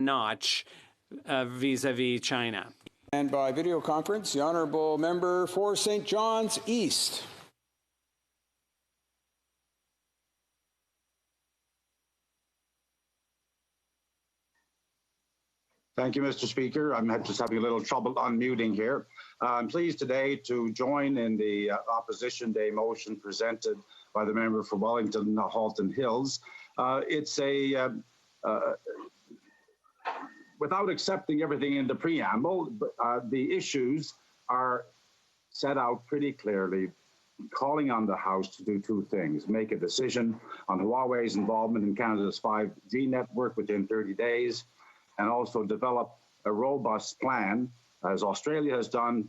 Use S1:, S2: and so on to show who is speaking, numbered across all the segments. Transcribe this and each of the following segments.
S1: notch vis-a-vis China.
S2: And by video conference, the honourable member for St. John's East.
S3: Thank you, Mr. Speaker. I'm just having a little trouble unmuting here. I'm pleased today to join in the Opposition Day motion presented by the member for Wellington Halton Hills. It's a without accepting everything in the preamble, the issues are set out pretty clearly, calling on the House to do two things: make a decision on Huawei's involvement in Canada's 5G network within 30 days, and also develop a robust plan, as Australia has done,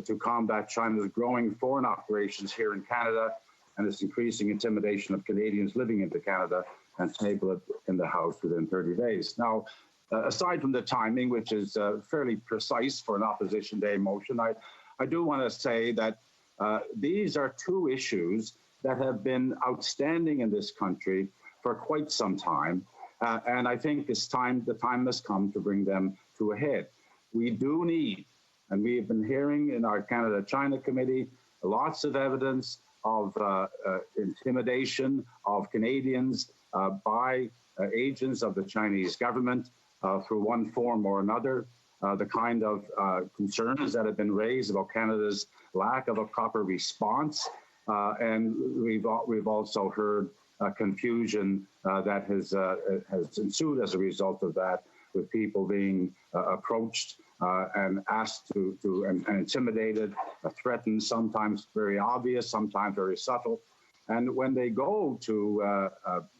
S3: to combat China's growing foreign operations here in Canada and its increasing intimidation of Canadians living into Canada, and table it in the House within 30 days. Now, aside from the timing, which is fairly precise for an Opposition Day motion, I do want to say that these are two issues that have been outstanding in this country for quite some time. And I think the time has come to bring them to a head. We do need, and we have been hearing in our Canada-China Committee, lots of evidence of intimidation of Canadians by agents of the Chinese government through one form or another. The kind of concerns that have been raised about Canada's lack of a proper response. And we've also heard confusion that has ensued as a result of that, with people being approached and asked and intimidated, threatened, sometimes very obvious, sometimes very subtle. And when they go to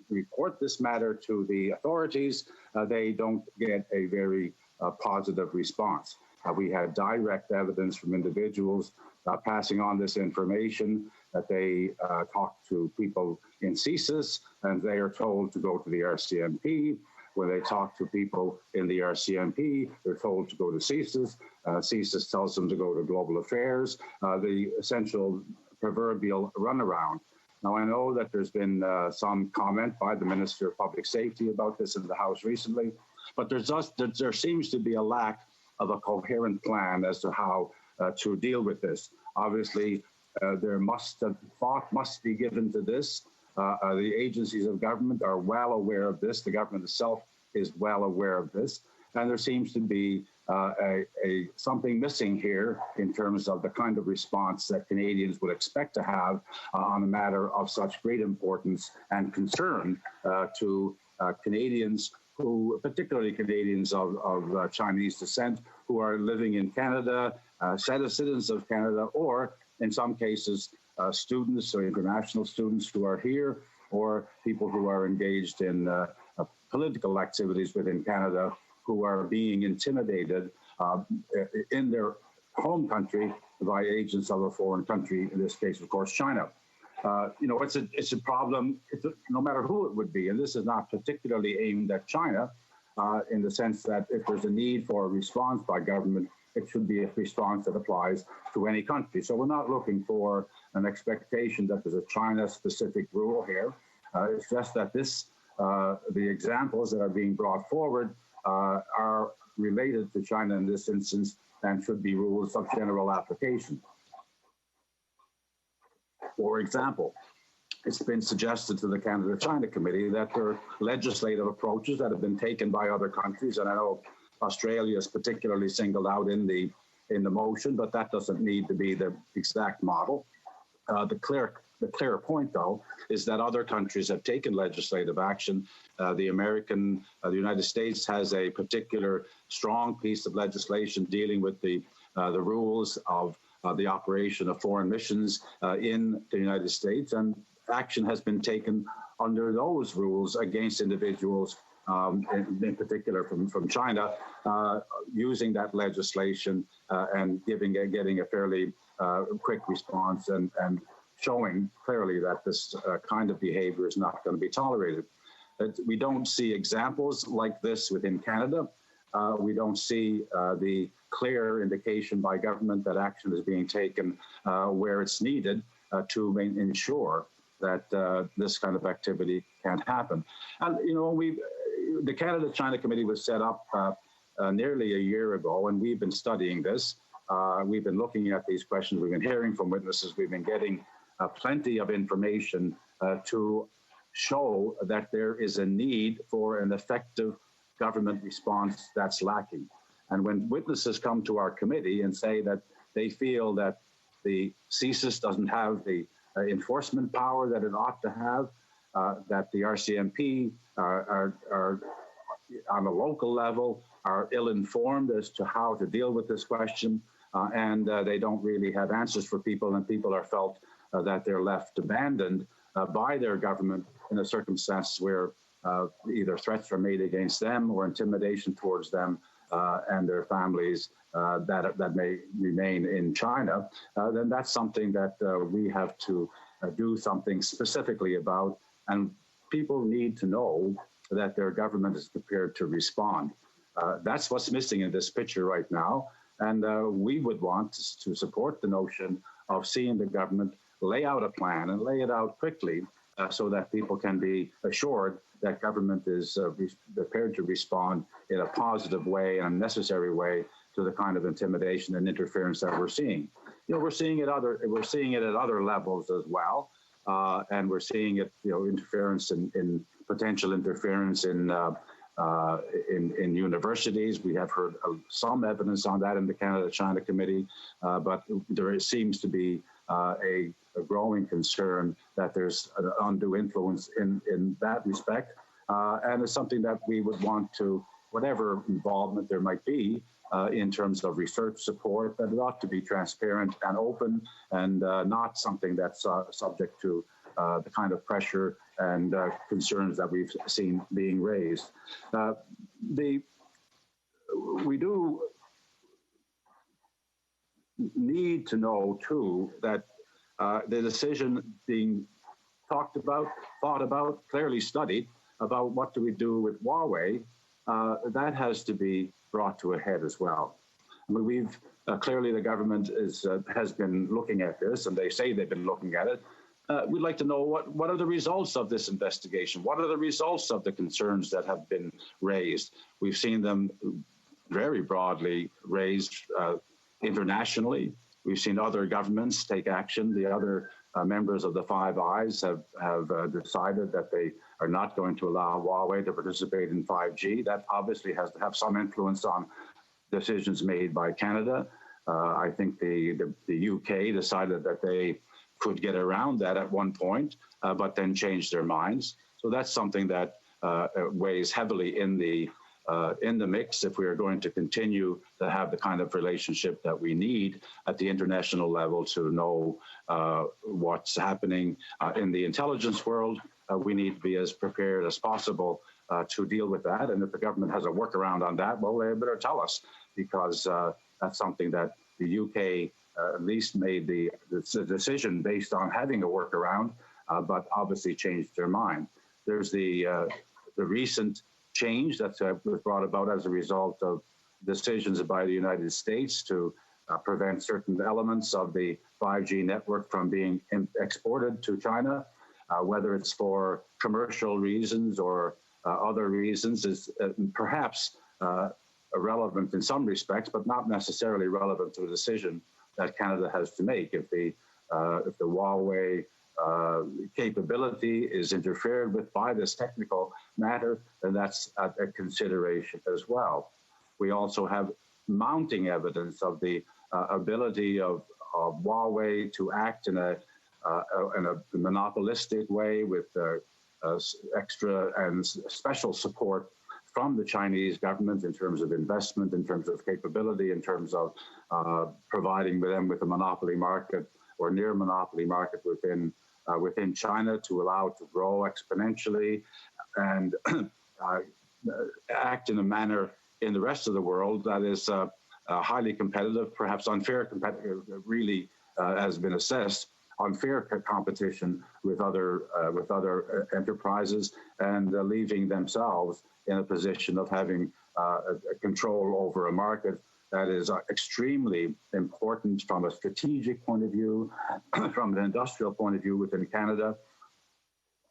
S3: report this matter to the authorities, they don't get a very positive response. We had direct evidence from individuals passing on this information that they talk to people in CSIS and they are told to go to the RCMP. When they talk to people in the RCMP, they're told to go to CSIS. CSIS tells them to go to Global Affairs, the essential proverbial runaround. Now, I know that there's been some comment by the Minister of Public Safety about this in the House recently, but there seems to be a lack of a coherent plan as to how to deal with this. Obviously, thought must be given to this. The agencies of government are well aware of this. The government itself is well aware of this. And there seems to be something missing here in terms of the kind of response that Canadians would expect to have on a matter of such great importance and concern to Canadians who, particularly Canadians of Chinese descent, who are living in Canada, citizens of Canada, or in some cases, students or international students who are here, or people who are engaged in political activities within Canada, who are being intimidated in their home country by agents of a foreign country, in this case, of course, China. It's a problem, no matter who it would be, and this is not particularly aimed at China, in the sense that if there's a need for a response by government, it should be a response that applies to any country. So we're not looking for an expectation that there's a China-specific rule here. It's just that the examples that are being brought forward are related to China in this instance and should be rules of general application. For example, it's been suggested to the Canada-China Committee that there are legislative approaches that have been taken by other countries, and I know Australia is particularly singled out in the motion, but that doesn't need to be the exact model. The clear point, though, is that other countries have taken legislative action. The United States has a particular strong piece of legislation dealing with the rules of the operation of foreign missions in the United States, and action has been taken under those rules against individuals, in particular from China, using that legislation and getting a fairly quick response and showing clearly that this kind of behavior is not going to be tolerated. We don't see examples like this within Canada. We don't see the clear indication by government that action is being taken where it's needed to ensure that this kind of activity can't happen. And the Canada-China Committee was set up nearly a year ago, and we've been studying this. We've been looking at these questions. We've been hearing from witnesses. We've been getting plenty of information to show that there is a need for an effective government response that's lacking. And when witnesses come to our committee and say that they feel that the CSIS doesn't have the enforcement power that it ought to have, that the RCMP are on a local level are ill-informed as to how to deal with this question, and they don't really have answers for people, and people are felt that they're left abandoned by their government in a circumstance where either threats are made against them or intimidation towards them and their families that may remain in China, then that's something that we have to do something specifically about, and people need to know that their government is prepared to respond. That's what's missing in this picture right now, and we would want to support the notion of seeing the government lay out a plan and lay it out quickly so that people can be assured that government is prepared to respond in a positive way and a necessary way to the kind of intimidation and interference that we're seeing. You know, we're seeing it at other levels as well, and we're seeing it, you know, interference in potential interference in universities. We have heard some evidence on that in the Canada-China Committee, but there seems to be a growing concern that there's an undue influence in that respect, and it's something that we would want to, whatever involvement there might be in terms of research support, that it ought to be transparent and open and not something that's subject to the kind of pressure and concerns that we've seen being raised. We do need to know, too, that the decision being talked about, thought about, clearly studied about what do we do with Huawei, that has to be brought to a head as well. I mean, we've clearly the government has been looking at this, and they say they've been looking at it. We'd like to know what are the results of this investigation? What are the results of the concerns that have been raised? We've seen them very broadly raised internationally. We've seen other governments take action. The other members of the Five Eyes have decided that they are not going to allow Huawei to participate in 5G. That obviously has to have some influence on decisions made by Canada. I think the UK decided that they could get around that at one point, but then changed their minds. So that's something that weighs heavily in the mix if we are going to continue to have the kind of relationship that we need at the international level to know what's happening in the intelligence world. We need to be as prepared as possible to deal with that. And if the government has a workaround on that, well, they better tell us, because that's something that the UK at least made the decision based on having a workaround, but obviously changed their mind. There's the recent change that was brought about as a result of decisions by the United States to prevent certain elements of the 5G network from being exported to China, whether it's for commercial reasons or other reasons, is perhaps irrelevant in some respects, but not necessarily relevant to a decision that Canada has to make. If the Huawei capability is interfered with by this technical matter, then that's a consideration as well. We also have mounting evidence of the ability of Huawei to act in a monopolistic way with extra and special support from the Chinese government in terms of investment, in terms of capability, in terms of providing them with a monopoly market or near monopoly market within China to allow it to grow exponentially and act in a manner in the rest of the world that is highly competitive, perhaps unfair competitive, really has been assessed, unfair competition with other enterprises, and leaving themselves in a position of having control over a market that is extremely important from a strategic point of view, from an industrial point of view within Canada.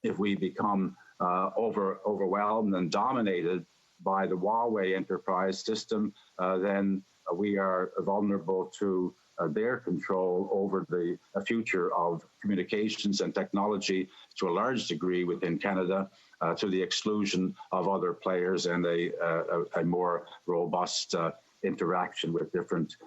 S3: If we become overwhelmed and dominated by the Huawei enterprise system, then we are vulnerable to their control over the future of communications and technology to a large degree within Canada, to the exclusion of other players and a more robust interaction with different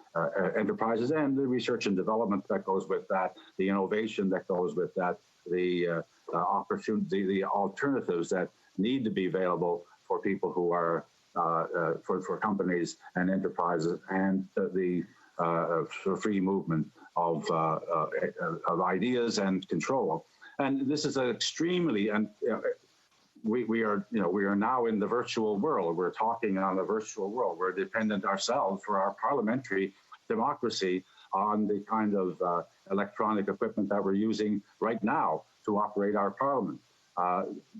S3: enterprises, and the research and development that goes with that, the innovation that goes with that, the opportunity, the alternatives that need to be available for people who are for companies and enterprises, and the free movement of ideas and control. And this is an extremely, and we are now in the virtual world. We're talking on the virtual world. We're dependent ourselves for our parliamentary democracy on the kind of electronic equipment that we're using right now to operate our parliament.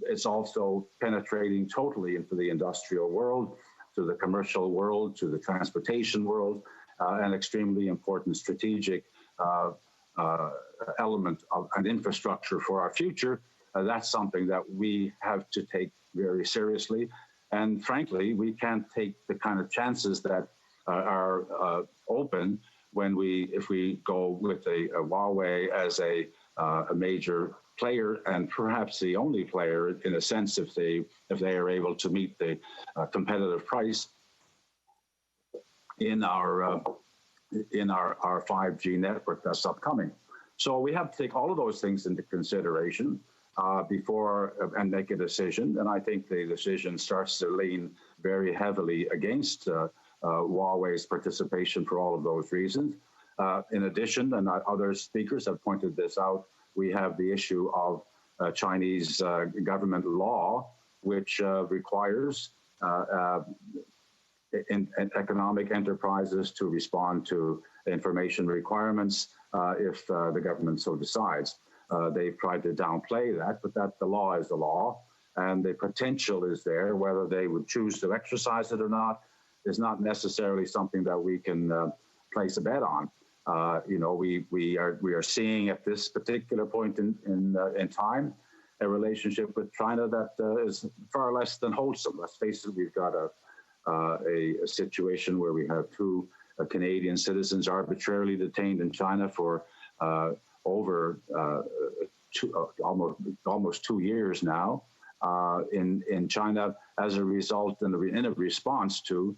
S3: It's also penetrating totally into the industrial world, to the commercial world, to the transportation world, an extremely important strategic element of an infrastructure for our future. That's something that we have to take very seriously. And frankly, we can't take the kind of chances that are open when if we go with a Huawei as a major player, and perhaps the only player in a sense, if they are able to meet the competitive price in our 5G network that's upcoming. So we have to take all of those things into consideration before and make a decision. And I think the decision starts to lean very heavily against Huawei's participation for all of those reasons. In addition, and other speakers have pointed this out, we have the issue of Chinese government law, which requires economic enterprises to respond to information requirements if the government so decides. They've tried to downplay that, but the law is the law, and the potential is there. Whether they would choose to exercise it or not is not necessarily something that we can place a bet on. We are seeing at this particular point in time a relationship with China that is far less than wholesome. Let's face it, we've got a situation where we have two Canadian citizens arbitrarily detained in China for over almost 2 years now in China as a result and in a response to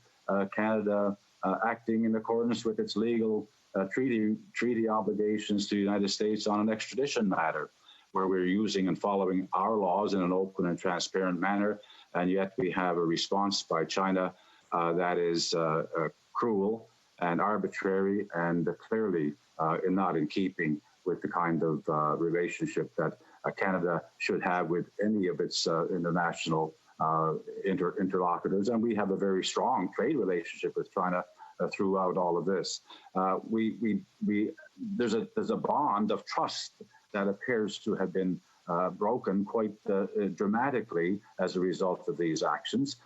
S3: Canada acting in accordance with its legal treaty obligations to the United States on an extradition matter, where we're using and following our laws in an open and transparent manner, and yet we have a response by China that is cruel and arbitrary and clearly not in keeping with the kind of relationship that Canada should have with any of its international interlocutors. And we have a very strong trade relationship with China throughout all of this. There's a bond of trust that appears to have been broken quite dramatically as a result of these actions.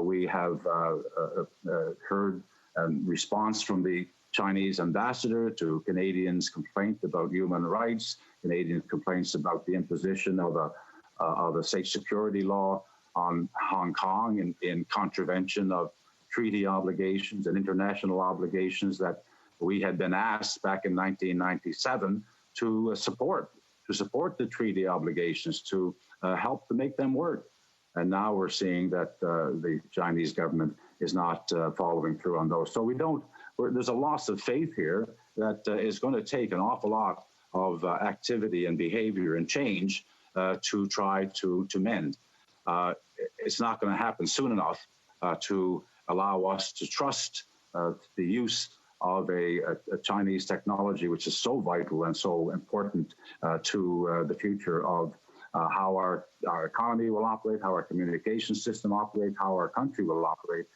S3: We have heard a response from the Chinese ambassador to Canadians' complaint about human rights, Canadian complaints about the imposition of a state security law on Hong Kong in contravention of treaty obligations and international obligations that we had been asked back in 1997 to support the treaty obligations, to help to make them work. And now we're seeing that the Chinese government is not following through on those. So there's a loss of faith here that is going to take an awful lot of activity and behavior and change to try to mend. It's not going to happen soon enough to allow us to trust the use of a Chinese technology, which is so vital and so important to the future of how our economy will operate, how our communication system operates, how our country will operate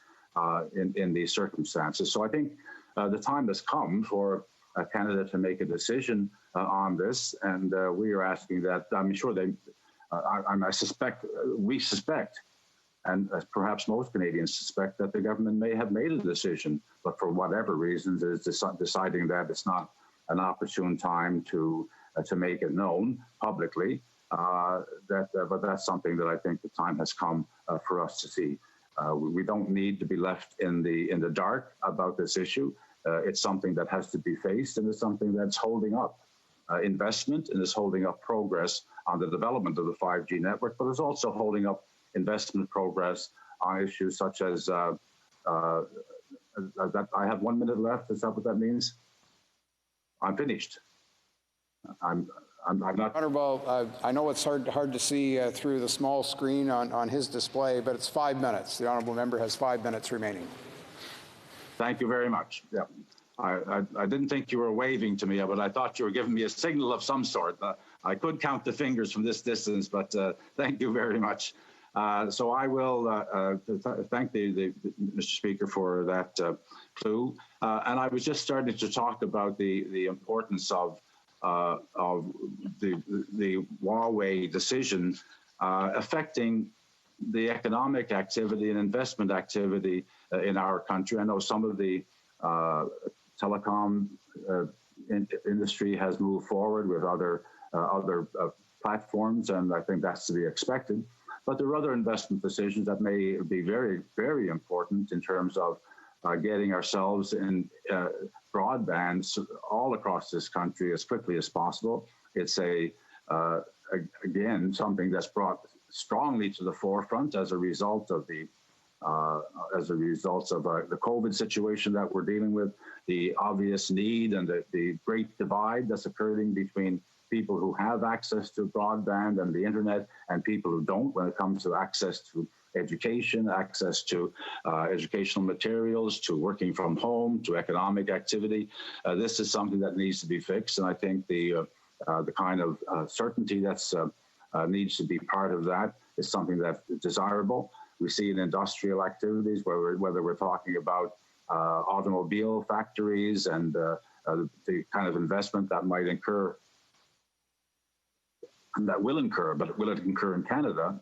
S3: in these circumstances. So I think the time has come for Canada to make a decision on this, and we are asking that. I'm sure we suspect, and perhaps most Canadians suspect, that the government may have made a decision, but for whatever reasons is deciding that it's not an opportune time to make it known publicly. But that's something that I think the time has come for us to see. We don't need to be left in the dark about this issue. It's something that has to be faced, and it's something that's holding up investment and is holding up progress on the development of the 5G network, but it's also holding up investment progress on issues such as that. I have 1 minute left. Is that what that means? I'm finished. I'm not.
S2: Honourable, I know it's hard to see through the small screen on his display, but it's 5 minutes. The honourable member has 5 minutes remaining.
S3: Thank you very much. Yeah, I didn't think you were waving to me, but I thought you were giving me a signal of some sort. I could count the fingers from this distance, but thank you very much. So I will thank the Mr. Speaker for that clue. And I was just starting to talk about the importance of the Huawei decision affecting the economic activity and investment activity in our country. I know some of the telecom industry has moved forward with other platforms, and I think that's to be expected. But there are other investment decisions that may be very, very important in terms of getting ourselves in broadband all across this country as quickly as possible. It's again something that's brought strongly to the forefront as a result of the COVID situation that we're dealing with, the obvious need and the great divide that's occurring between people who have access to broadband and the internet and people who don't when it comes to access to education, access to educational materials, to working from home, to economic activity. This is something that needs to be fixed, and I think the kind of certainty that's needs to be part of that is something that's desirable. We see in industrial activities, whether we're talking about automobile factories and the kind of investment that might incur, and that will incur, but will it incur in Canada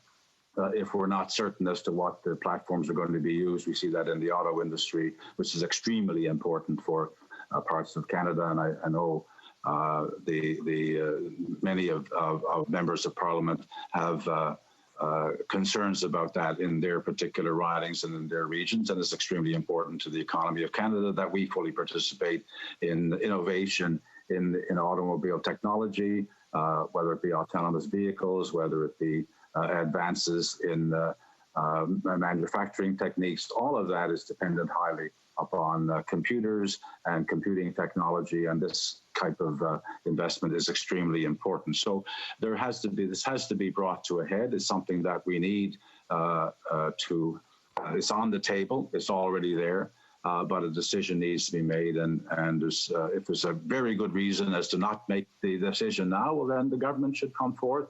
S3: if we're not certain as to what the platforms are going to be used? We see that in the auto industry, which is extremely important for parts of Canada, and I know many of members of Parliament have concerns about that in their particular ridings and in their regions, and it's extremely important to the economy of Canada that we fully participate in innovation in automobile technology, whether it be autonomous vehicles, whether it be advances in manufacturing techniques. All of that is dependent highly upon computers and computing technology, and this type of investment is extremely important. So this has to be brought to a head. It's something that we need it's on the table, it's already there, but a decision needs to be made, and if there's a very good reason as to not make the decision now, well then the government should come forth,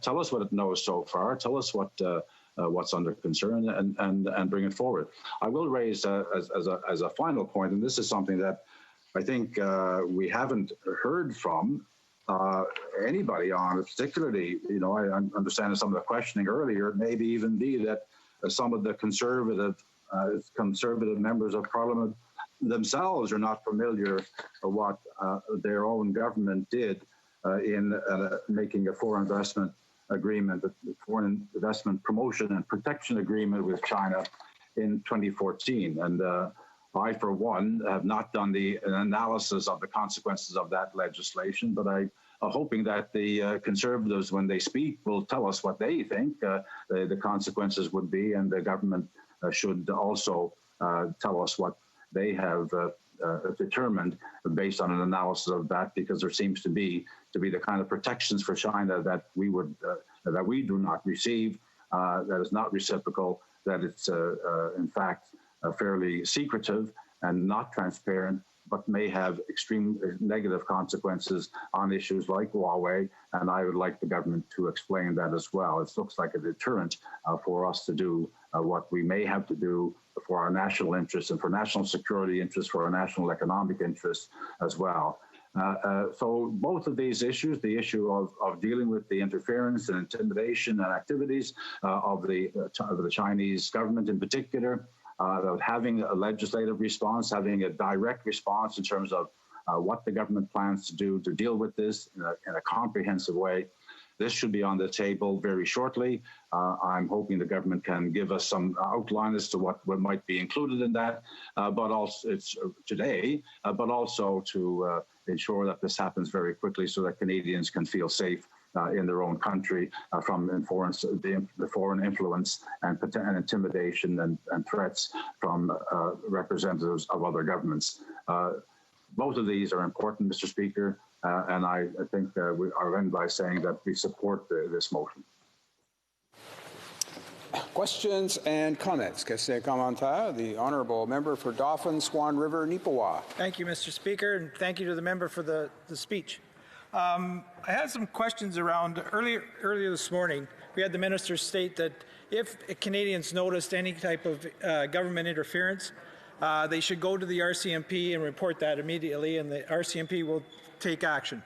S3: tell us what it knows so far, tell us what's under concern, and bring it forward. I will raise as a final point, and this is something that I think we haven't heard from anybody on, particularly, I understand some of the questioning earlier, it maybe even be that some of the conservative members of Parliament themselves are not familiar with what their own government did in making a foreign investment agreement, a foreign investment promotion and protection agreement with China in 2014. And I, for one, have not done an analysis of the consequences of that legislation, but I'm hoping that the Conservatives, when they speak, will tell us what they think the consequences would be, and the government should also tell us what they have determined based on an analysis of that, because there seems to be the kind of protections for China that we do not receive, that is not reciprocal, that it's in fact fairly secretive and not transparent, but may have extreme negative consequences on issues like Huawei, and I would like the government to explain that as well. It looks like a deterrent for us to do what we may have to do for our national interests and for national security interests, for our national economic interests as well. So both of these issues, the issue of dealing with the interference and intimidation and activities of the Chinese government in particular, of having a legislative response, having a direct response in terms of what the government plans to do to deal with this in a comprehensive way, This should be on the table very shortly. I'm hoping the government can give us some outline as to what might be included in that, but also it's today, but also to ensure that this happens very quickly so that Canadians can feel safe in their own country from the foreign influence and intimidation and threats from representatives of other governments. Both of these are important, Mr. Speaker, and I think I'll end by saying that we support this motion.
S2: Questions and comments. Question commentaire. The honourable member for Dauphin, Swan River, Neepawa.
S4: Thank you, Mr. Speaker, and thank you to the member for the speech. I had some questions around earlier this morning. We had the minister state that if Canadians noticed any type of government interference, they should go to the RCMP and report that immediately, and the RCMP will take action.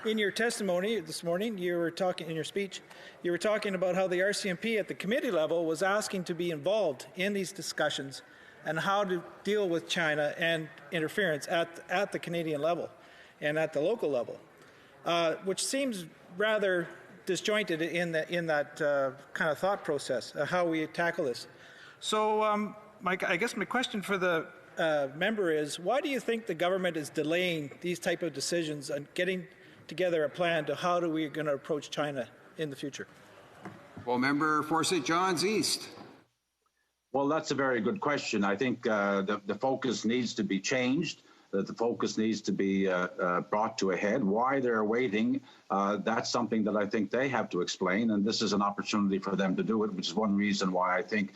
S4: In your testimony this morning, you were talking in your speech, you were talking about how the RCMP at the committee level was asking to be involved in these discussions and how to deal with China and interference at the Canadian level and at the local level, which seems rather disjointed in that kind of thought process, how we tackle this. So I guess my question for the member is, why do you think the government is delaying these type of decisions and getting together a plan to how do we going to approach China in the future?
S2: Well, member for St. John's East.
S3: Well, that's a very good question. I think the focus needs to be changed. That the focus needs to be brought to a head. Why they're waiting, that's something that I think they have to explain, and this is an opportunity for them to do it, which is one reason why I think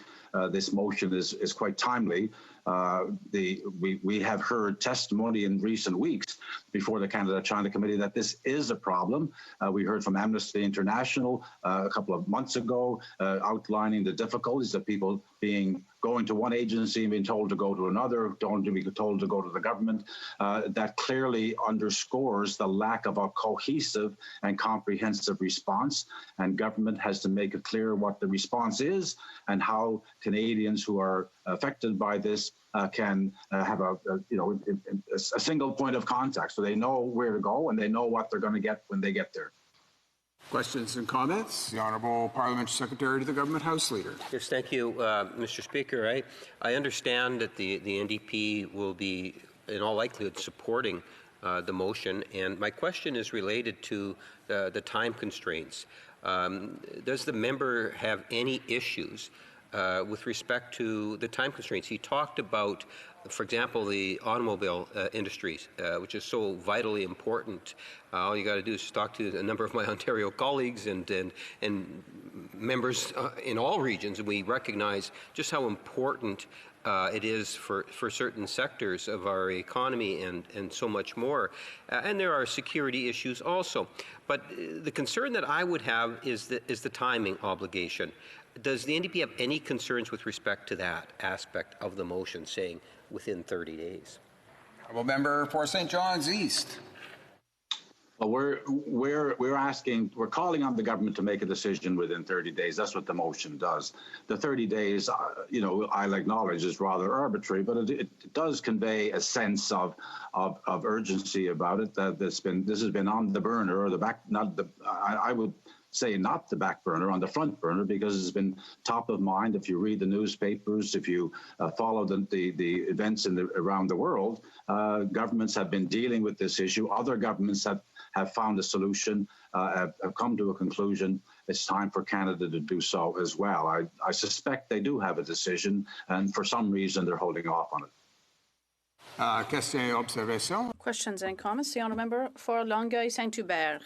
S3: this motion is quite timely. We have heard testimony in recent weeks before the Canada-China Committee that this is a problem. We heard from Amnesty International a couple of months ago outlining the difficulties of people going to one agency and being told to go to another, told to go to the government. That clearly underscores the lack of a cohesive and comprehensive response, and government has to make it clear what the response is and how Canadians who are affected by this can have a single point of contact, so they know where to go and they know what they're going to get when they get there.
S2: Questions and comments? The Honourable Parliamentary Secretary to the Government House Leader.
S5: Yes, thank you, Mr. Speaker. I understand that the NDP will be, in all likelihood, supporting the motion, and my question is related to the time constraints. Does the member have any issues with respect to the time constraints? He talked about, for example, the automobile industries, which is so vitally important. All you got to do is talk to a number of my Ontario colleagues and members in all regions, and we recognize just how important it is for certain sectors of our economy and so much more. And there are security issues also. But the concern that I would have is the timing obligation. Does the NDP have any concerns with respect to that aspect of the motion, saying within 30 days?
S2: Honourable member for St. John's East.
S3: Well, we're calling on the government to make a decision within 30 days. That's what the motion does. The 30 days, I'll acknowledge is rather arbitrary, but it does convey a sense of urgency about it. That this has been on the burner or the back, I would say not the back burner, on the front burner, because it's been top of mind. If you read the newspapers, if you follow the events around the world, governments have been dealing with this issue. Other governments have found a solution, have come to a conclusion. It's time for Canada to do so as well. I suspect they do have a decision, and for some reason they're holding off on it.
S6: Questions and comments. The honourable member for Longueuil-Saint-Hubert.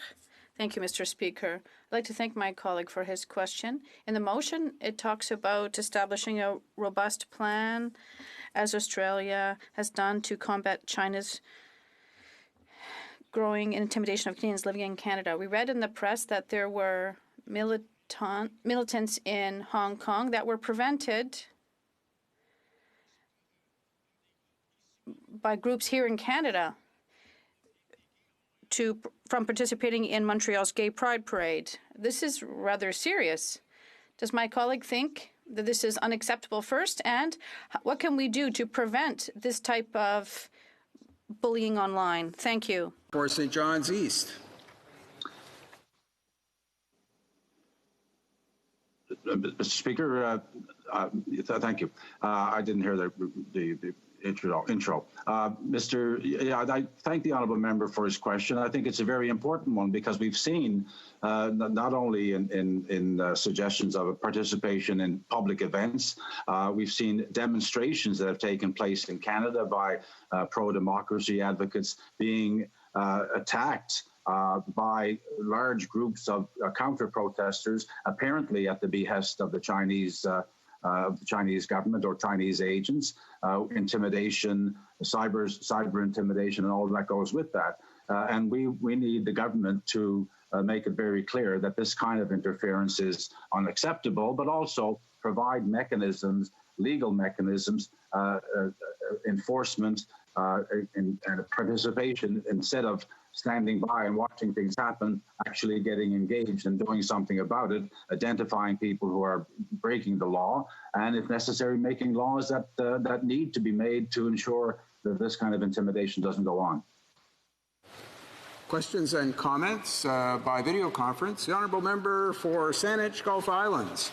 S6: Thank you, Mr. Speaker. I'd like to thank my colleague for his question. In the motion, it talks about establishing a robust plan, as Australia has done, to combat China's growing intimidation of Canadians living in Canada. We read in the press that there were militants in Hong Kong that were prevented by groups here in Canada from participating in Montreal's Gay Pride Parade. This is rather serious. Does my colleague think that this is unacceptable first? And what can we do to prevent this type of bullying online? Thank you.
S2: For St. John's East.
S3: Mr. Speaker, thank you. I didn't hear the intro. I thank the honourable member for his question. I think it's a very important one because we've seen not only in suggestions of participation in public events, we've seen demonstrations that have taken place in Canada by pro-democracy advocates being attacked by large groups of counter-protesters, apparently at the behest of the Chinese government or Chinese agents, intimidation, cyber intimidation, and all that goes with that. And we need the government to make it very clear that this kind of interference is unacceptable, but also provide mechanisms, legal mechanisms, enforcement, and participation instead of standing by and watching things happen, actually getting engaged and doing something about it, identifying people who are breaking the law, and if necessary, making laws that need to be made to ensure that this kind of intimidation doesn't go on.
S2: Questions and comments by video conference. The honourable member for Saanich, Gulf Islands.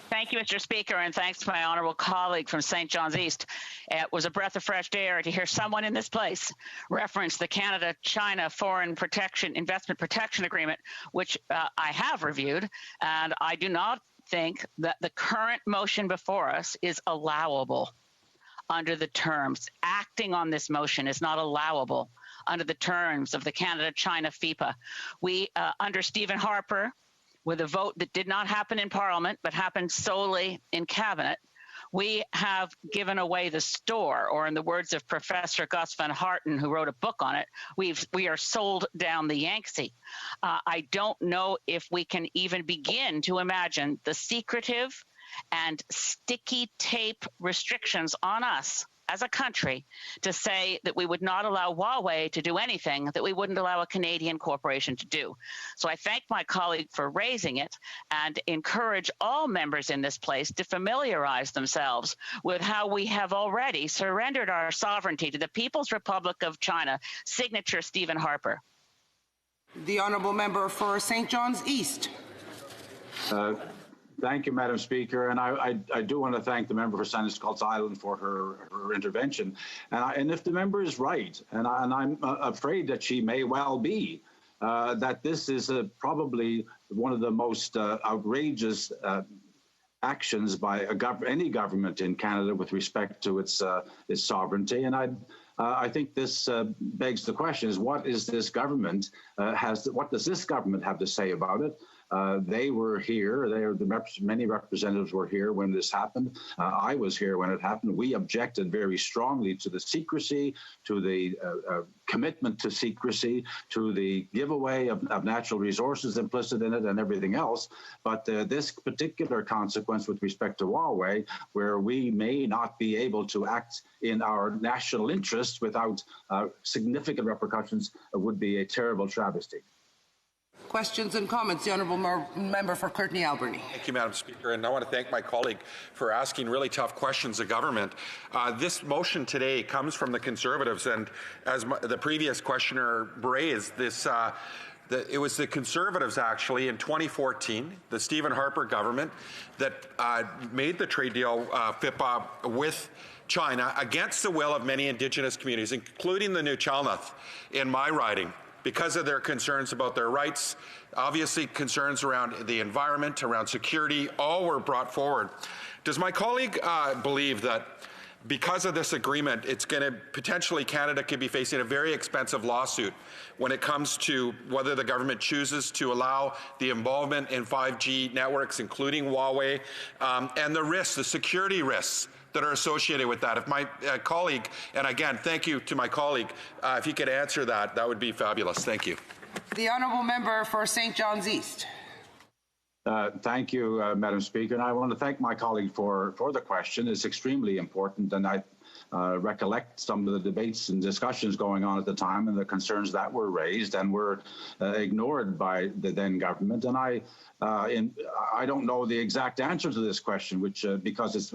S7: Thank you, Mr. Speaker, and thanks to my honourable colleague from St. John's East. It was a breath of fresh air to hear someone in this place reference the Canada-China Foreign Investment Protection Agreement, which I have reviewed, and I do not think that the current motion before us is allowable under the terms. Acting on this motion is not allowable under the terms of the Canada-China FIPA. We, under Stephen Harper, with a vote that did not happen in Parliament but happened solely in Cabinet, we have given away the store, or in the words of Professor Gus Van Harten, who wrote a book on it, we are sold down the Yangtze. I don't know if we can even begin to imagine the secretive and sticky tape restrictions on us as a country to say that we would not allow Huawei to do anything that we wouldn't allow a Canadian corporation to do. So I thank my colleague for raising it and encourage all members in this place to familiarize themselves with how we have already surrendered our sovereignty to the People's Republic of China. Signature Stephen Harper.
S8: The honourable member for St. John's East.
S3: Thank you, Madam Speaker, and I do want to thank the member for Saanich Gulf Island for her intervention. And if the member is right, and I'm afraid that she may well be, that this is probably one of the most outrageous actions by any government in Canada with respect to its sovereignty. And I think this begs the question: is what is this government what does this government have to say about it? They were here. Many representatives were here when this happened. I was here when it happened. We objected very strongly to the secrecy, to the commitment to secrecy, to the giveaway of natural resources implicit in it and everything else. But this particular consequence with respect to Huawei, where we may not be able to act in our national interest without significant repercussions, would be a terrible travesty.
S8: Questions and comments. The honourable member for Courtenay-Alberni.
S9: Thank you, Madam Speaker, and I want to thank my colleague for asking really tough questions of government. This motion today comes from the Conservatives, and as the previous questioner raised, it was the Conservatives actually in 2014, the Stephen Harper government, that made the trade deal FIPA with China against the will of many Indigenous communities, including the Nuu-Chulnjuth in my riding, because of their concerns about their rights, obviously concerns around the environment, around security, all were brought forward. Does my colleague believe that because of this agreement, it's going to potentially, Canada could be facing a very expensive lawsuit when it comes to whether the government chooses to allow the involvement in 5G networks, including Huawei, and the risks, the security risks that are associated with that? If my colleague, and again, thank you to my colleague, if he could answer that, that would be fabulous. Thank you.
S8: The honourable member for St. John's East.
S3: Thank you, Madam Speaker, and I want to thank my colleague for the question. It's extremely important, and I recollect some of the debates and discussions going on at the time and the concerns that were raised and were ignored by the then government. And I don't know the exact answer to this question, which because it's